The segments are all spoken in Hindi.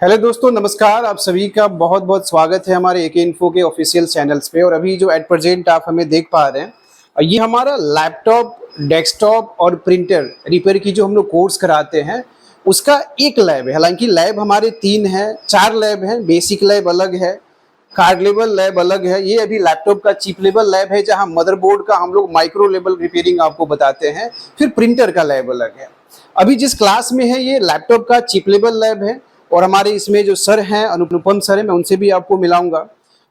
हेलो दोस्तों, नमस्कार। आप सभी का बहुत बहुत स्वागत है हमारे एके इन्फो के ऑफिशियल चैनल्स पे। और अभी जो एट प्रेजेंट आप हमें देख पा रहे हैं, ये हमारा लैपटॉप, डेस्कटॉप और प्रिंटर रिपेयर की जो हम लोग कोर्स कराते हैं उसका एक लैब है। हालांकि लैब हमारे 3 हैं, 4 लैब हैं। बेसिक लैब अलग है, कार्ड लेवल लैब अलग है। ये अभी लैपटॉप का चिप लेवल लैब है, जहां मदरबोर्ड का हम लोग माइक्रो लेवल रिपेयरिंग आपको बताते हैं। फिर प्रिंटर का लैब अलग है। अभी जिस क्लास में है ये लैपटॉप का चिप लेवल लैब है। और हमारे इसमें जो सर हैं, अनुपम सर हैं, मैं उनसे भी आपको मिलाऊंगा।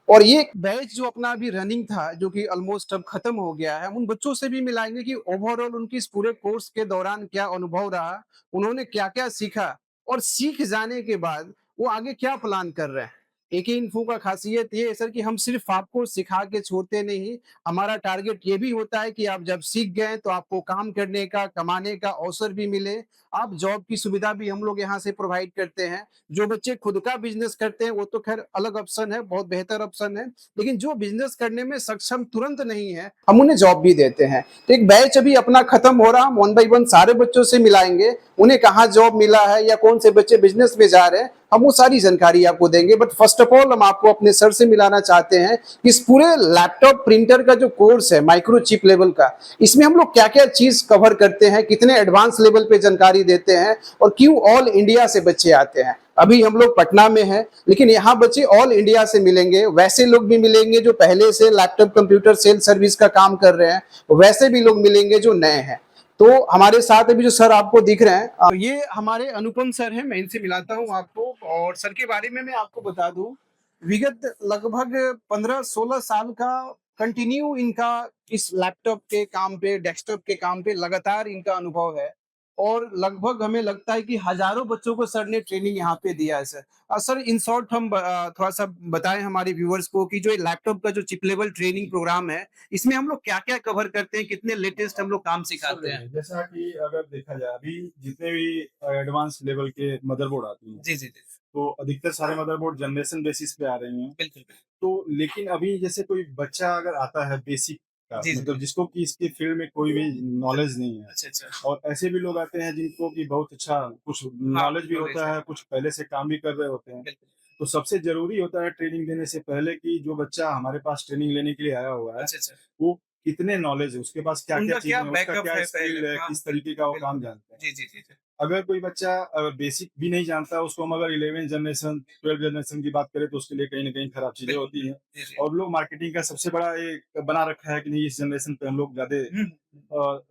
और ये बैच जो अपना अभी रनिंग था, जो कि ऑलमोस्ट अब खत्म हो गया है, हम उन बच्चों से भी मिलाएंगे कि ओवरऑल उनकी इस पूरे कोर्स के दौरान क्या अनुभव रहा, उन्होंने क्या क्या सीखा, और सीख जाने के बाद वो आगे क्या प्लान कर रहे हैं। एक ही इन्फो का खासियत ये है सर कि हम सिर्फ आपको सिखा के छोड़ते नहीं। हमारा टारगेट ये भी होता है कि आप जब सीख गए तो आपको काम करने का, कमाने का अवसर भी मिले। आप जॉब की सुविधा भी हम लोग यहाँ से प्रोवाइड करते हैं। जो बच्चे खुद का बिजनेस करते हैं वो तो खैर अलग ऑप्शन है, बहुत बेहतर ऑप्शन है। लेकिन जो बिजनेस करने में सक्षम तुरंत नहीं है, हम उन्हें जॉब भी देते हैं। तो एक बैच अभी अपना खत्म हो रहा, हम वन बाई वन सारे बच्चों से मिलाएंगे, उन्हें कहाँ जॉब मिला है या कौन से बच्चे बिजनेस में जा रहे हैं, हम वो सारी जानकारी आपको देंगे। बट फर्स्ट ऑफ ऑल हम आपको अपने सर से मिलाना चाहते हैं कि इस पूरे लैपटॉप प्रिंटर का जो कोर्स है माइक्रो चिप लेवल का, इसमें हम लोग क्या क्या चीज कवर करते हैं, कितने एडवांस लेवल पे जानकारी देते हैं, और क्यों ऑल इंडिया से बच्चे आते हैं। अभी हम लोग पटना में हैं, लेकिन यहाँ बच्चे ऑल इंडिया से मिलेंगे। वैसे लोग भी मिलेंगे जो पहले से लैपटॉप कंप्यूटर सेल सर्विस का काम कर रहे हैं, वैसे भी लोग मिलेंगे जो नए हैं। तो हमारे साथ अभी जो सर आपको दिख रहे हैं, ये हमारे अनुपम सर हैं। मैं इनसे मिलाता हूँ आपको। और सर के बारे में मैं आपको बता दूं, विगत लगभग 15-16 साल का कंटिन्यू इनका इस लैपटॉप के काम पे, डेस्कटॉप के काम पे लगातार इनका अनुभव है। और लगभग हमें लगता है कि हजारों बच्चों को सर ने ट्रेनिंग यहाँ पे दिया है सर। सर इन शॉर्ट हम थोड़ा सा बताएं हमारे व्यूअर्स को कि जो ये लैपटॉप का जो चिप लेवल ट्रेनिंग प्रोग्राम है, इसमें हम लोग क्या क्या कवर करते हैं, कितने लेटेस्ट हम लोग काम सिखाते हैं। जैसा कि अगर देखा जाए अभी जितने भी एडवांस लेवल के मदरबोर्ड आती हैं, जी जी जी। तो अधिकतर सारे मदरबोर्ड जनरेशन बेसिस पे आ रही हैं। बिल्कुल बिल्कुल। तो लेकिन अभी जैसे कोई बच्चा अगर आता है बेसिक का, जी जी मतलब जी। जिसको कि इसके फील्ड में कोई भी नॉलेज नहीं है, अच्छा अच्छा। और ऐसे भी लोग आते हैं जिनको कि बहुत अच्छा कुछ हाँ, नॉलेज भी नॉलेज होता है। है, कुछ पहले से काम भी कर रहे होते हैं। बिल्कुल। तो सबसे जरूरी होता है ट्रेनिंग देने से पहले कि जो बच्चा हमारे पास ट्रेनिंग लेने के लिए आया हुआ है, अच्छा अच्छा। वो कितने नॉलेज है, उसके पास क्या-क्या उनका चीज़ें क्या हैं, उसका बैकअप क्या है पहले? स्किल है, हाँ, किस तरीके बिल्कुल, का वो काम बिल्कुल। जानता है। जी, जी, जी, जी। अगर कोई बच्चा बेसिक भी नहीं जानता, उसको हम अगर 11th जनरेशन, 12th जनरेशन की बात करें तो उसके लिए कहीं न कहीं खराब चीज़ें बिल्कुल, होती हैं। जी, जी। और लोग मार्केटिंग का सबसे बड़ा एक बना रखा है कि नहीं, इस जनरेशन पे हम लोग ज़्यादा हुँ,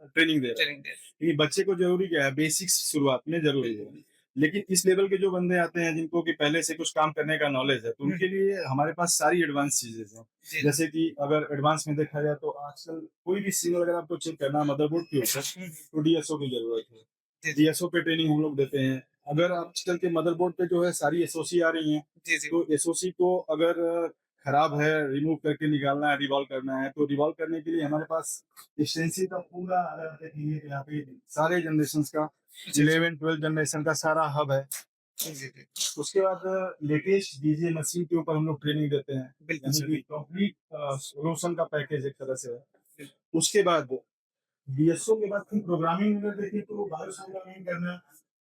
ट्रेनिंग दे रहे हैं। ट्रेनिंग दे क्योंकि बच्चे को ज़रूरी क्या है, बेसिक्स शुरुआत में ज़रूरी है। बिल्कुल, बिल्कुल। लेकिन इस लेवल के जो बंदे आते हैं जिनको कि पहले से कुछ काम करने का नॉलेज है, तो हुँ, उनके लिए हमारे पास सारी एडवांस चीज़ें हैं। जी, जी। जैसे कि अगर एडवांस में देखा जाए तो आजकल कोई भी सिग्नल अगर आपको चेक करना है मदरबोर्ड के ऊपर, हुँ, हुँ। तो डीएसओ की ज़रूरत है। जी, जी। डीएसओ पे ट्रेनिंग हम लोग देते हैं। अगर आजकल के मदरबोर्ड पे जो है सारी एसओसी आ रही हैं, जी, जी। तो एसओसी को अगर खराब है, रिमूव करके निकालना है, रिवॉल्व करना है, तो रिवॉल्व करने के लिए हमारे पास एक्सटेंसिव का पूरा अगर देखेंगे यहाँ पे सारे जनरेशंस का अच्छा, अच्छा। 11-12 जनरेशन का सारा हब है। जी, जी, जी। उसके बाद लेटेस्ट डीजे मशीन के ऊपर हम लोग ट्रेनिंग देते हैं, बिल्कुल यानी सर, कि बिल्कुल, कंप्लीट सोल्यूशन का पैकेज एक तरह से है। बिल्कुल। उसके बाद बीएसओ के बाद फिर प्रोग्रामिंग अगर देखें तो बायोस प्रोग्रामिंग करना,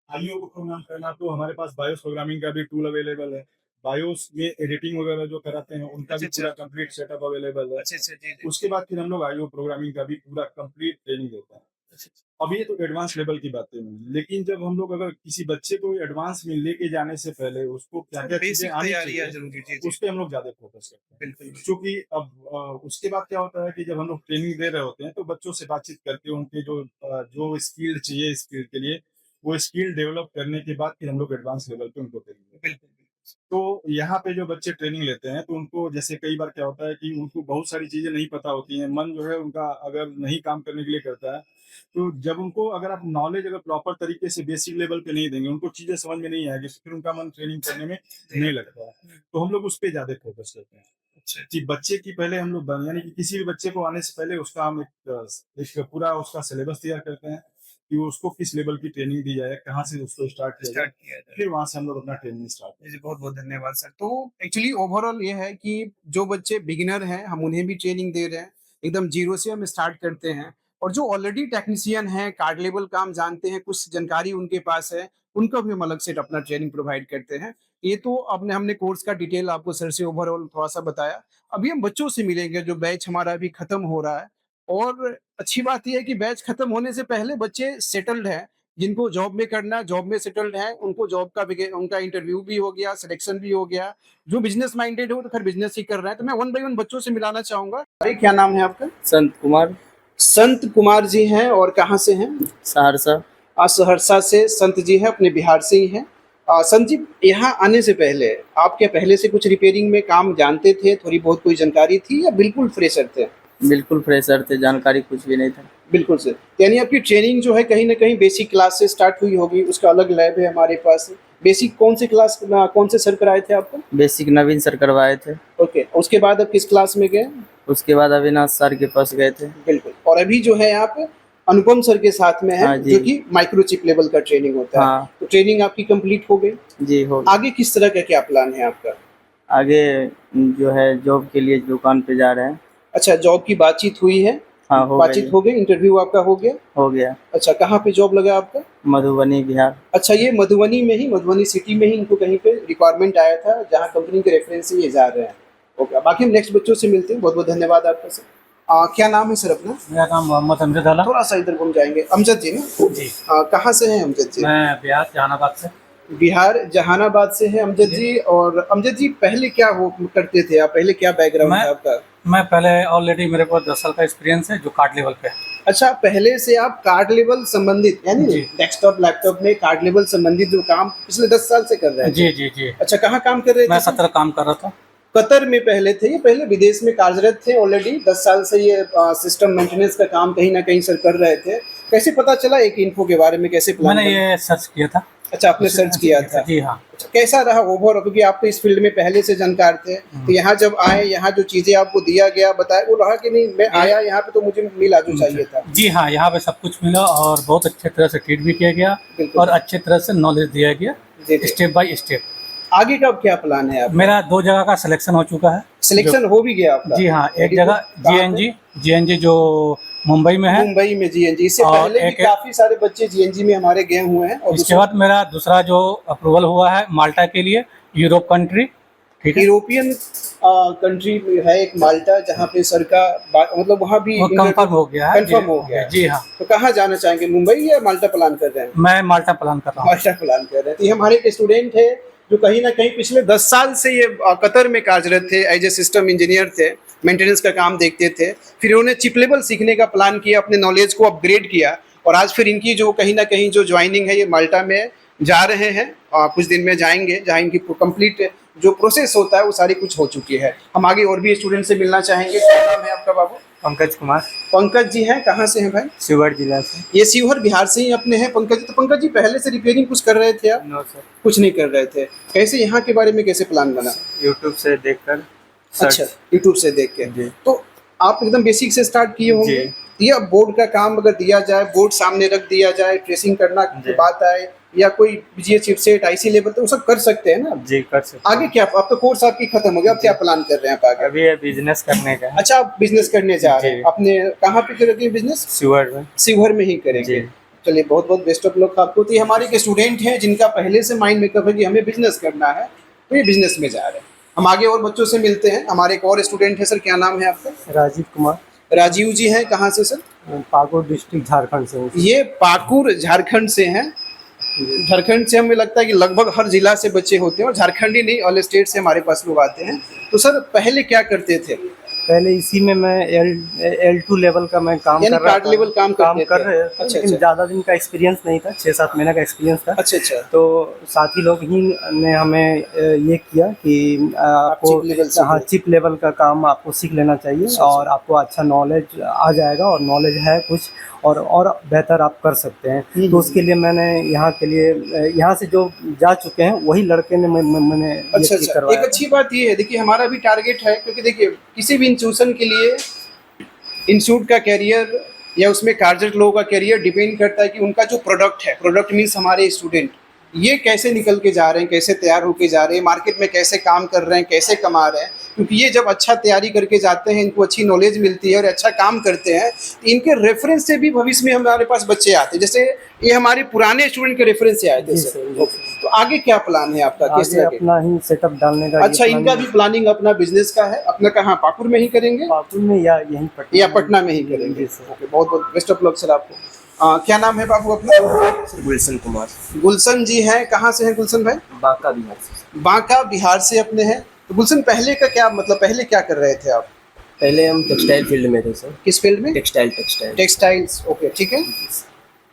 आईओ को प्रोग्राम करना, तो हमारे पास बायोस प्रोग्रामिंग का भी टूल अवेलेबल है। बायोस में एडिटिंग वगैरह जो कराते हैं उनका अच्छा, भी पूरा अच्छा। कंप्लीट सेटअप अवेलेबल है। अच्छा, अच्छा। जी, जी। उसके बाद फिर हम लोग आईओ प्रोग्रामिंग का भी पूरा कंप्लीट ट्रेनिंग देते हैं। अच्छा, अच्छा। अब ये तो एडवांस लेवल की बातें हुई, लेकिन जब हम लोग अगर किसी बच्चे को एडवांस में लेके जाने से पहले उसको सर क्या-क्या चीज़ें बेसिक आनी तैयारियाँ चाहिए, ज़रूरी। जी, जी। उस पे हम लोग ज़्यादा फोकस करते हैं। बिल्कुल, बिल्कुल। क्योंकि अब उसके बाद क्या होता है कि जब हम लोग ट्रेनिंग दे रहे होते हैं, तो बच्चों से बातचीत करके उनके जो स्किल चाहिए इस फील्ड के लिए, वो स्किल डेवलप करने के बाद फिर हम लोग एडवांस लेवल पे उनको ट्रेनिंग देते हैं। बिल्कुल, बिल्कुल। तो यहाँ पे जो बच्चे ट्रेनिंग लेते हैं, तो उनको जैसे कई बार क्या होता है कि उनको बहुत सारी चीज़ें नहीं पता होती हैं, मन जो है उनका अगर नहीं काम करने के लिए करता है, तो जब उनको अगर आप नॉलेज अगर प्रॉपर तरीके से बेसिक लेवल पे नहीं देंगे, उनको चीज़ें समझ में नहीं आएगी, तो फिर उनका मन ट्रेनिंग करने में जी। नहीं लगता है। हुँ, तो हम लोग उस पे ज़्यादा फोकस करते हैं अच्छा, अच्छा। कि बच्चे की पहले हम लोग यानी कि किसी भी बच्चे को आने से पहले उसका हम एक पूरा उसका सिलेबस तैयार करते हैं कि वो उसको किस लेवल की ट्रेनिंग दी जाए, कहाँ से उसको स्टार्ट किया जाए, स्टार्ट किया जाए। फिर वहाँ से हम लोग अपना ट्रेनिंग स्टार्ट जी, जी, करते हैं। बहुत-बहुत धन्यवाद सर। तो एक्चुअली ओवरऑल ये है कि जो बच्चे बिगिनर हैं, हम उन्हें भी ट्रेनिंग दे रहे हैं। एकदम ज़ीरो से हम स्टार्ट करते हैं। और जो ऑलरेडी टेक्नीशियन हैं, कार्ड लेवल काम जानते हैं, कुछ जानकारी उनके पास है, उनको भी हम अलग से अपना ट्रेनिंग प्रोवाइड करते हैं। ये तो आपने हमने कोर्स का डिटेल आपको सर से ओवरऑल थोड़ा-सा बताया। अभी हम बच्चों से मिलेंगे, जो बैच हमारा अभी खत्म हो रहा है, और अच्छी बात ये है कि बैच खत्म होने से पहले बच्चे सेटल्ड हैं, जिनको जॉब में करना है, जॉब में सेटल्ड हैं, उनको जॉब का उनका इंटरव्यू भी हो गया, सिलेक्शन भी हो गया। जो बिज़नेस माइंडेड है, वो तो खैर बिज़नेस ही कर रहा है। तो मैं वन बाय वन बच्चों से मिलाना चाहूँगा। अरे क्या नाम है आपका? संत कुमार, संत कुमार जी हैं, और कहाँ से हैं? सहरसा। सहरसा से संत जी हैं, अपने बिहार से ही हैं। संत जी, यहाँ आने से पहले आप क्या पहले से कुछ रिपेयरिंग में काम जानते थे? थोड़ी बहुत कोई जानकारी थी या बिल्कुल फ्रेशर थे? बिल्कुल फ्रेशर थे, जानकारी कुछ भी नहीं था। बिल्कुल सर। यानी आपकी ट्रेनिंग जो है कहीं न कहीं बेसिक क्लास से स्टार्ट हुई होगी, उसका अलग लैब है हमारे पास। बेसिक कौन से क्लास कौन से सर कराए थे आपको? बेसिक नवीन सर करवाए थे। ओके, उसके बाद आप किस क्लास में गए? उसके बाद अविनाश सर के पास गए थे। बिल्कुल। और अभी जो है आप अनुपम सर के साथ में हैं, हाँ जी। जो कि माइक्रोचिप लेवल का ट्रेनिंग होता है। हाँ। तो ट्रेनिंग आपकी कंप्लीट हो गई। जी हो गया। आगे किस तरह का क्या प्लान है आपका? आगे जो है जॉब के लिए दुकान पे जा रहे हैं। अच्छा, जॉब की बातचीत हुई है? हाँ, हो बातचीत गई। हो गई, इंटरव्यू आपका हो गया? हो गया। अच्छा, कहाँ पे जॉब लगा आपका? मधुबनी बिहार। अच्छा, ये मधुबनी में ही, मधुबनी सिटी में ही इनको कहीं पे रिक्वायरमेंट आया था, जहाँ कंपनी के रेफरेंस से ये जा रहे हैं। ओके, बाकी हम नेक्स्ट बच्चों से मिलते हैं। बहुत बहुत धन्यवाद आपका सर। क्या नाम है सर अपना? मेरा नाम मोहम्मद अमजद आला। थोड़ा सा इधर घूम जाएंगे। अमजद जी ना? जी। कहाँ से हैं अमजद जी? मैं बिहार जहानाबाद से। बिहार जहानाबाद से हैं अमजद जी। और अमजद जी, पहले क्या वो करते थे आप? पहले क्या बैकग्राउंड मैं- था आपका? मैं पहले ऑलरेडी मेरे को 10 साल का एक्सपीरियंस है जो कार्ड लेवल पे है। अच्छा, पहले से आप कार्ड लेवल संबंधित, यानी जी। डेस्कटॉप लैपटॉप में कार्ड लेवल संबंधित जो काम पिछले 10 साल से कर रहे हैं? जी जी जी। अच्छा, कहाँ काम कर रहे मैं थे? 17 काम कर रहा था। कतर में पहले थे, ये पहले विदेश में कार्यरत थे ऑलरेडी। 10 साल से ये सिस्टम मेंटेनेंस का काम कहीं ना कहीं सर कर रहे थे। कैसे पता चला एक इन्फो के बारे में? कैसे प्लान मैंने ये सर्च किया था। अच्छा, आपने सर्च किया था? जी हाँ। अच्छा, कैसा रहा ओवरऑल? क्योंकि आप तो इस फील्ड में पहले से जानकार थे, तो यहाँ जब आए, यहाँ जो चीजें आपको दिया गया, बताया, वो रहा कि नहीं मैं आया यहाँ पे तो मुझे मिला जो चाहिए था? जी हाँ, यहाँ पे सब कुछ मिला और बहुत अच्छे तरह से ट्रीट भी किया गया बिल्कुल। और अच्छे तरह से नॉलेज दिया गया जी, जी। Step by step. आगे का क्या प्लान है आप? मेरा 2 जगह का सिलेक्शन हो चुका है। सिलेक्शन हो भी गया आपका? जी हाँ, एक Very जगह good। कहाँ पे? जीएनजी जो मुंबई में है। मुंबई में जीएनजी। इससे और पहले भी एक- काफी सारे बच्चे जीएनजी में हमारे गए हुए हैं। और इसके बाद मेरा दूसरा जो अप्रूवल हुआ है माल्टा के लिए, यूरोप कंट्री। ठीक है, यूरोपियन कंट्री में है एक माल्टा, जहाँ पे सर का मतलब वहाँ भी वो कंफर्म हो गया है। कंफर्म हो गया है। जी हाँ, तो कहाँ जाना चाहेंगे, मुंबई या माल्टा प्लान कर रहे हैं? मैं माल्टा प्लान कर रहा हूँ। माल्टा प्लान कर रहे हैं। तो ये हमारे एक स्टूडेंट है जो कहीं ना कहीं पिछले 10 साल से ये कतर में कार्यरत थे, एज ए सिस्टम इंजीनियर थे, मेंटेनेंस का काम देखते थे। फिर उन्होंने चिप लेवल सीखने का प्लान किया, अपने नॉलेज को अपग्रेड किया, और आज फिर इनकी जो कहीं ना कहीं जो ज्वाइनिंग है, ये माल्टा में जा रहे हैं। कुछ दिन में जाएंगे, जहाँ इनकी कंप्लीट जो प्रोसेस होता है वो सारी कुछ हो चुकी है। हम आगे और भी स्टूडेंट से मिलना चाहेंगे। क्या नाम है आपका बाबू? पंकज कुमार, पंकज जी हैं। कहाँ से हैं भाई? शिवहर जिला से। ये शिवहर बिहार से ही अपने हैं पंकज जी। तो पंकज जी, पहले से रिपेयरिंग कुछ कर रहे थे आप? नो सर, कुछ नहीं कर रहे थे। कैसे यहाँ के बारे में कैसे प्लान बना? यूट्यूब से देखकर। अच्छा, यूट्यूब से देख के। जी। तो आप एकदम बेसिक से स्टार्ट किए होंगे। जी। ये अब बोर्ड का काम अगर दिया जाए, बोर्ड सामने रख दिया जाए, ट्रेसिंग करना की जी। बात आए, या कोई बीजीए चिपसेट आईसी लेवल, तो वो सब कर सकते हैं ना? जी कर सकते। आगे क्या, अब तो कोर्स आपकी खत्म हो गया, अब क्या प्लान कर रहे हैं आप आगे? अभी ये बिजनेस करने का है। अच्छा, आप बिजनेस करने जा रहे हैं। जी। अपने कहाँ पे करेंगे बिजनेस? शिवहर में। शिवहर में ही करेंगे। जी। चलिए, बहुत बहुत बेस्ट ऑफ लक आपको। तो ये हमारे एक स्टूडेंट हैं जिनका पहले से माइंड मेकअप है कि हमें बिजनेस करना है, तो ये बिजनेस में जा रहे हैं। हम आगे और बच्चों से मिलते हैं। हमारे एक और स्टूडेंट है सर, क्या नाम है आपका? राजीव कुमार, राजीव जी हैं। कहाँ से सर? पाकुड़ डिस्ट्रिक्ट झारखंड से हूँ। ये पाकुड़ झारखंड से हैं। झारखंड से हमें लगता है कि लगभग हर जिला से बच्चे होते हैं, और झारखंडी नहीं, ऑल स्टेट से हमारे पास लोग आते हैं। तो सर, पहले क्या करते थे? पहले इसी में मैं L2 लेवल का मैं काम यानी कर रहा कार्ड था। लेवल काम करते कर थे। रहे थे। अच्छा, लेकिन अच्छा। ज़्यादा दिन का एक्सपीरियंस नहीं था, 6-7 महीने का एक्सपीरियंस था। अच्छा अच्छा। तो साथी लोग ही ने हमें ये किया कि आपको चिप लेवल सीख हाँ लें। चिप लेवल का काम आपको सीख लेना चाहिए, अच्छा, और आपको अच्छा नॉलेज आ जाएगा, और नॉलेज है कुछ, और बेहतर आप कर सकते हैं। तो उसके लिए मैंने यहाँ के लिए यहाँ से जो जा चुके हैं वही लड़के ने मैंने अच्छा ये अच्छा। करवाया एक अच्छी बात ये है, देखिए हमारा भी टारगेट है, क्योंकि देखिए किसी भी इंस्टीट्यूशन के लिए इंस्टीट्यूट का कैरियर या उसमें कार्यरत लोगों का कैरियर डिपेंड करता है कि उनका जो प्रोडक्ट है, प्रोडक्ट मीन्स हमारे स्टूडेंट, ये कैसे निकल के जा रहे हैं, कैसे तैयार होके जा रहे हैं, मार्केट में कैसे काम कर रहे हैं, कैसे कमा रहे हैं। क्योंकि ये जब अच्छा तैयारी करके जाते हैं, इनको अच्छी नॉलेज मिलती है और अच्छा काम करते हैं, तो इनके रेफरेंस से भी भविष्य में हमारे पास बच्चे आते हैं। जैसे ये हमारे पुराने स्टूडेंट के रेफरेंस से आए थे जी सर। सर, जी तो आगे क्या प्लान है आपका, किस आगे तरह के? अपना ही सेटअप डालने का। अच्छा, इनका भी प्लानिंग अपना बिजनेस का है। अपना कहाँ, पाकुड़ में ही करेंगे पाकुड़ में या यहीं पटना या पटना में ही करेंगे? जी सर। ओके, बहुत बहुत बेस्ट ऑफ लक सर आपको। क्या नाम है बाबू अपना? गुलशन कुमार, गुलशन जी हैं। कहाँ से हैं गुलशन भाई? बांका बिहार से। बांका बिहार से अपने हैं। तो गुलशन, पहले का क्या मतलब, पहले क्या कर रहे थे आप? पहले हम टेक्सटाइल फील्ड में थे सर। किस फील्ड में? Textile textiles. ओके, ठीक है।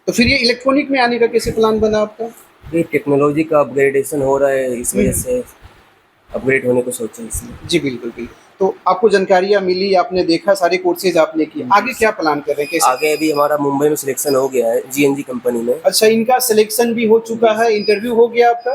तो फिर ये इलेक्ट्रॉनिक में आने का कैसे प्लान बना आपका? ये टेक्नोलॉजी का अपग्रेडेशन हो रहा है, इस वजह से अपग्रेड होने को सोचा इसलिए। जी बिल्कुल बिल्कुल। तो आपको जानकारियाँ मिली, आपने देखा, सारे कोर्सेज आपने किए, आगे क्या प्लान कर रहे हैं, कैसे? आगे अभी हमारा मुंबई में सिलेक्शन हो गया है जीएनजी कंपनी में। अच्छा, इनका सिलेक्शन भी हो चुका है, इंटरव्यू हो गया आपका?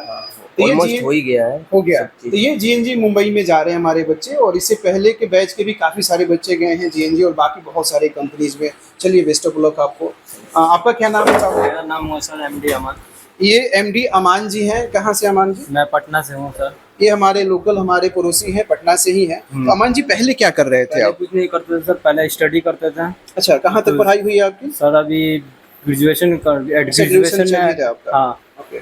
तो ये ऑलमोस्ट हो ही गया है। हो गया। सब चीज़। तो ये जीएनजी मुंबई में जा रहे हैं हमारे बच्चे, और इससे पहले के बैच के भी काफ़ी सारे बच्चे गए हैं जीएनजी और बाकी बहुत सारे कंपनीज में। चलिए, बेस्ट ऑफ लक आपको। आपका क्या नाम है साहब? मेरा नाम मोहसन एमडी अमान। ये एमडी अमान जी हैं। कहाँ से अमान जी? मैं पटना से हूँ सर। ये हमारे लोकल, हमारे पड़ोसी हैं, पटना से ही हैं। तो अमान जी, पहले क्या कर रहे थे पहले आप? कुछ नहीं करते थे सर, पहले स्टडी करते थे अच्छा, कहाँ तक पढ़ाई हुई है आपकी? सर। अभी ग्रेजुएशन ग्रेजुएशन चल रही है आपका? हाँ। ओके।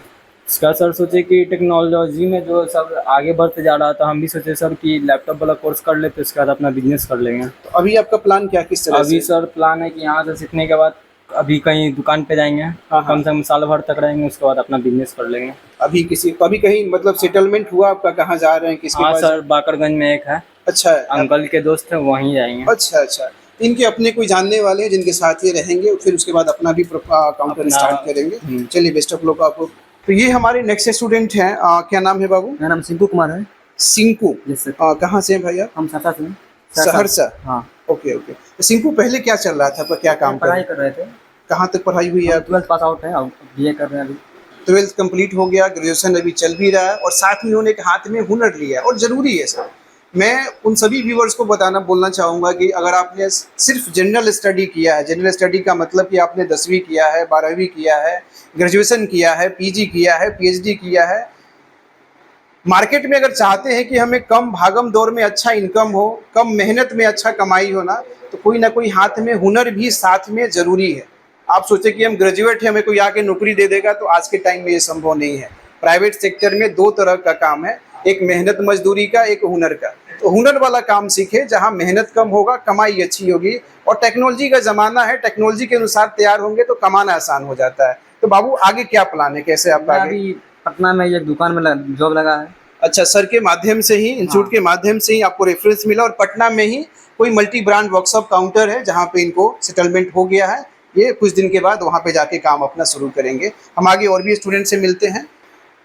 इसका सर सोचे कि टेक्नोलॉजी में जो सब आगे बढ़ते जा रहा था, हम भी सोचे सर कि लैपटॉप वाला कोर्स कर लेते, उसके बाद अपना बिजनेस कर लेंगे। तो अभी आपका प्लान क्या, किस तरह अभी से? सर प्लान है कि यहाँ से सीखने के बाद अभी कहीं दुकान पे जाएंगे, हाँ। कम से कम साल भर तक रहेंगे, उसके बाद अपना बिजनेस कर लेंगे। अभी कहीं मतलब सेटलमेंट हुआ आपका, कहाँ जा रहे हैं, किसके हाँ पास? सर, बाकरगंज में एक है, अच्छा है। अंकल के दोस्त है, वहीं जाएंगे। अच्छा अच्छा। इनके अपने कोई जानने वाले हैं जिनके साथ ये रहेंगे, फिर उसके बाद अपना भी काउंटर अपना- स्टार्ट करेंगे। चलिए, बेस्ट ऑफ लक आपको। तो ये हमारे नेक्स्ट स्टूडेंट हैं। क्या नाम है बाबू? मेरा नाम सिंकू कुमार है। सिंकू। Yes sir. कहाँ से हैं भैया? हम सहरसा से हैं। सहरसा। हाँ। Okay okay. तो सिंकू, पहले क्या चल रहा था आपका, क्या काम कर पढ़ाई रहे कर रहे थे। हैं? कहाँ तक पढ़ाई हुई है आपकी? 12th पास आउट है और बीए कर रहे हैं अभी। 12th कंप्लीट हो गया, ग्रेजुएशन अभी चल भी रहा है, और साथ में उन्होंने एक हाथ में हुनर लिया है, और ज़रूरी है सर। मैं उन सभी व्यूवर्स को बोलना चाहूँगा कि अगर आपने सिर्फ जनरल स्टडी किया है, जनरल स्टडी का मतलब कि आपने 10वीं किया है, 12वीं किया है, ग्रेजुएशन किया है, पीजी किया है, पीएचडी किया है, मार्केट में अगर चाहते हैं कि हमें कम भागम दौड़ में अच्छा इनकम हो, कम मेहनत में अच्छा कमाई हो ना, तो कोई ना कोई हाथ में हुनर भी साथ में ज़रूरी है। आप सोचे कि हम ग्रेजुएट हैं, हमें कोई आके नौकरी दे देगा, तो आज के टाइम में ये संभव नहीं है। प्राइवेट सेक्टर में 2 तरह का काम है, एक मेहनत मजदूरी का, एक हुनर का। तो हुनर वाला काम सीखे जहाँ मेहनत कम होगा, कमाई अच्छी होगी, और टेक्नोलॉजी का ज़माना है, टेक्नोलॉजी के अनुसार तैयार होंगे तो कमाना आसान हो जाता है। तो बाबू, आगे क्या प्लान है, कैसे आपका आगे? अभी पटना में एक दुकान में जॉब लगा है। अच्छा, सर के माध्यम से ही, इंस्टीट्यूट के माध्यम से ही आपको रेफरेंस मिला, और पटना में ही कोई मल्टी ब्रांड वर्कशॉप काउंटर है जहाँ पे इनको सेटलमेंट हो गया है। ये कुछ दिन के बाद वहाँ पे जाके काम अपना शुरू करेंगे। हम आगे और भी स्टूडेंट से मिलते हैं,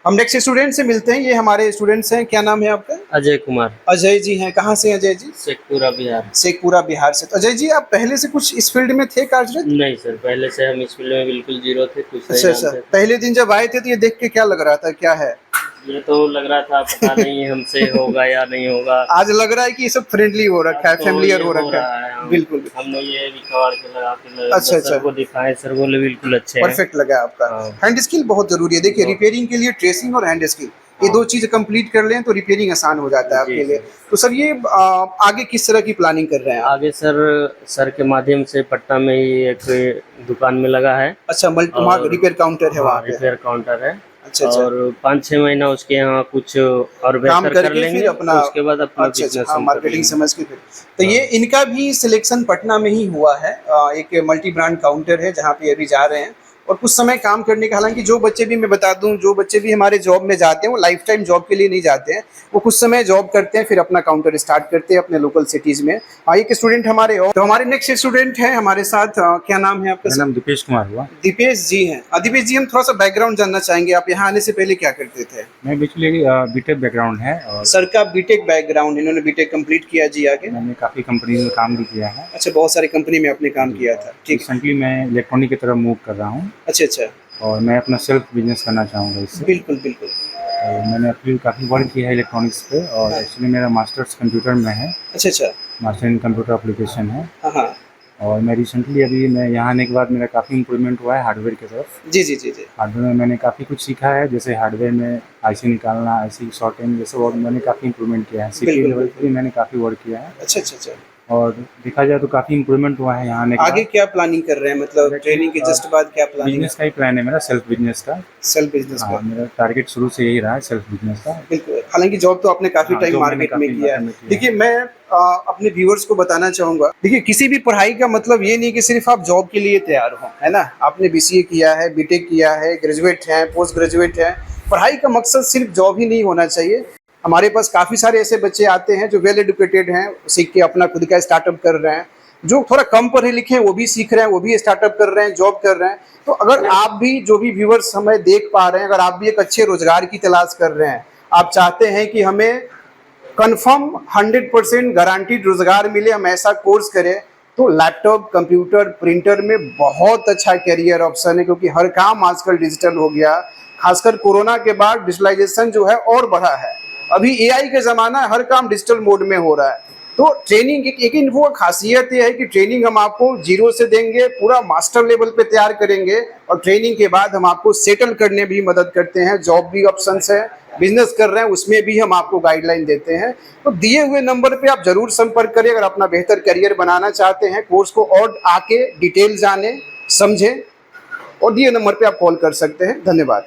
हम नेक्स्ट स्टूडेंट से मिलते हैं। ये हमारे स्टूडेंट्स हैं। क्या नाम है आपका? अजय कुमार, अजय जी हैं। कहाँ से हैं अजय जी? शेखपुरा बिहार। शेखपुरा बिहार से। तो अजय जी, आप पहले से कुछ इस फील्ड में थे कार्यरत? नहीं सर, पहले से हम इस फील्ड में बिल्कुल जीरो थे, कुछ नहीं अच्छा अच्छा। जानते थे। पहले दिन जब आए थे तो ये देख के क्या लग रहा था, क्या है? ये तो लग रहा था पता नहीं हमसे होगा या नहीं होगा। आज लग रहा है कि ये सब फ्रेंडली हो रखा है, तो फेमिलियर ये हो रखा रहा है। बिल्कुल हमने ये रिकॉर्ड के लगा के अच्छा, अच्छा। सर को दिखाए, सर बोले बिल्कुल अच्छे हैं। परफेक्ट लगा आपका। हाँ। हैंड स्किल बहुत जरूरी है। देखिए, रिपेयरिंग के लिए ट्रेसिंग और हैंड स्किल, ये 2 चीज कंप्लीट कर लें तो रिपेयरिंग आसान हो जाता है जी, आपके लिए। जी। तो सर, ये आगे किस तरह की प्लानिंग कर रहे हैं आप? आगे सर के माध्यम से पटना में ही एक दुकान में लगा है। अच्छा, मल्टी रिपेयर काउंटर है वहाँ पे? रिपेयर काउंटर है। अच्छा अच्छा। और 5-6 महीना उसके यहाँ कुछ और काम बेहतर कर करके लेंगे, फिर अपना, उसके बाद अपना अच्छा अच्छा, बिजनेस हाँ, हम कर मार्केटिंग लेंगे। समझ के फिर। तो ये इनका भी सिलेक्शन पटना में ही हुआ है। एक मल्टी ब्रांड काउंटर है जहाँ पे अभी जा रहे हैं, और कुछ समय काम करने का। हालांकि जो बच्चे भी, मैं बता दूं, जो बच्चे भी हमारे जॉब में जाते हैं वो लाइफ टाइम जॉब के लिए नहीं जाते हैं, वो कुछ समय जॉब करते हैं, फिर अपना काउंटर स्टार्ट करते हैं अपने लोकल सिटीज में। एक स्टूडेंट हमारे, और तो हमारे नेक्स्ट स्टूडेंट हैं हमारे साथ। क्या नाम है आपका? मेरा नाम दीपेश कुमार हुआ। दीपेश जी हैं। दीपेश जी, हम थोड़ा सा बैकग्राउंड जानना चाहेंगे, आप यहाँ आने से पहले क्या करते थे? मैं बेसिकली बीटेक बैकग्राउंड है और सर का बीटेक बैकग्राउंड, इन्होंने बीटेक कंप्लीट किया जी। आगे? मैंने काफ़ी कंपनी में काम भी किया है। अच्छा, बहुत सारी कंपनी में आपने काम किया था। ठीक है। रिसेंटली मैं इलेक्ट्रॉनिक की तरफ मूव कर रहा हूँ अच्छा अच्छा। और मैं अपना सेल्फ बिजनेस करना चाहूँगा इससे। बिल्कुल बिल्कुल। तो मैंने अपनी काफ़ी वर्क किया है इलेक्ट्रॉनिक्स पे, और एक्चुअली मेरा मास्टर्स कंप्यूटर में है, अच्छा अच्छा। मास्टर इन कंप्यूटर एप्लीकेशन है। हाँ हाँ। और मैं रिसेंटली अभी मैं यहाँ आने के बाद मेरा काफ़ी इम्प्रूवमेंट हुआ है हार्डवेयर की तरफ। जी जी जी जी। हार्डवेयर में मैंने काफ़ी कुछ सीखा है, जैसे हार्डवेयर में आईसी निकालना, आईसी शॉर्टिंग, जैसे और मैंने काफ़ी इम्प्रूवमेंट किया है। सीपीयू बिल्कुल, लेवल पे भी मैंने काफ़ी वर्क किया है अच्छा अच्छा अच्छा। और देखा जाए तो काफ़ी इम्प्रूवमेंट हुआ है यहाँ आने के आगे बाद। क्या प्लानिंग कर रहे हैं, मतलब ट्रेनिंग के जस्ट बाद क्या प्लानिंग है? बिजनेस का ही प्लान है मेरा, सेल्फ बिजनेस का। सेल्फ बिजनेस हाँ, का। मेरा टारगेट शुरू से यही रहा है, सेल्फ बिजनेस का। बिल्कुल, हालांकि जॉब तो आपने काफी हाँ, टाइम जॉब मैंने मार्केट काफ़ी में किया मार्केट में है। किया देखिए मैं अपने व्यूअर्स को बताना चाहूंगा, देखिए किसी भी पढ़ाई का मतलब ये नहीं कि सिर्फ आप जॉब के लिए तैयार हो, है ना। आपने बीसीए किया है, बीटेक किया है, ग्रेजुएट हैं, पोस्ट ग्रेजुएट हैं, पढ़ाई का मकसद सिर्फ जॉब ही नहीं होना चाहिए। हमारे पास काफ़ी सारे ऐसे बच्चे आते हैं जो वेल एजुकेटेड हैं, सीख के अपना खुद का स्टार्टअप कर रहे हैं, जो थोड़ा कम पढ़े लिखे हैं वो भी सीख रहे हैं, वो भी स्टार्टअप कर रहे हैं, जॉब कर रहे हैं। तो अगर आप भी, जो भी व्यूअर्स हमें देख पा रहे हैं, अगर आप भी एक अच्छे रोजगार की तलाश कर रहे हैं, आप चाहते हैं कि हमें कंफर्म 100% गारंटीड रोजगार मिले, हम ऐसा कोर्स करें, तो लैपटॉप, कंप्यूटर, प्रिंटर में बहुत अच्छा कैरियर ऑप्शन है, क्योंकि हर काम आजकल डिजिटल हो गया। खासकर कोरोना के बाद डिजिटलाइजेशन जो है और बढ़ा है। अभी एआई का ज़माना है, हर काम डिजिटल मोड में हो रहा है। तो ट्रेनिंग एक इन्फो का खासियत ये है कि ट्रेनिंग हम आपको जीरो से देंगे, पूरा मास्टर लेवल पे तैयार करेंगे, और ट्रेनिंग के बाद हम आपको सेटल करने भी मदद करते हैं। जॉब भी ऑप्शंस है, बिजनेस कर रहे हैं उसमें भी हम आपको गाइडलाइन देते हैं। तो दिए हुए नंबर पे आप जरूर संपर्क करिए अगर अपना बेहतर करियर बनाना चाहते हैं, कोर्स को और आके डिटेल जाने समझें, और दिए नंबर पे आप कॉल कर सकते हैं। धन्यवाद।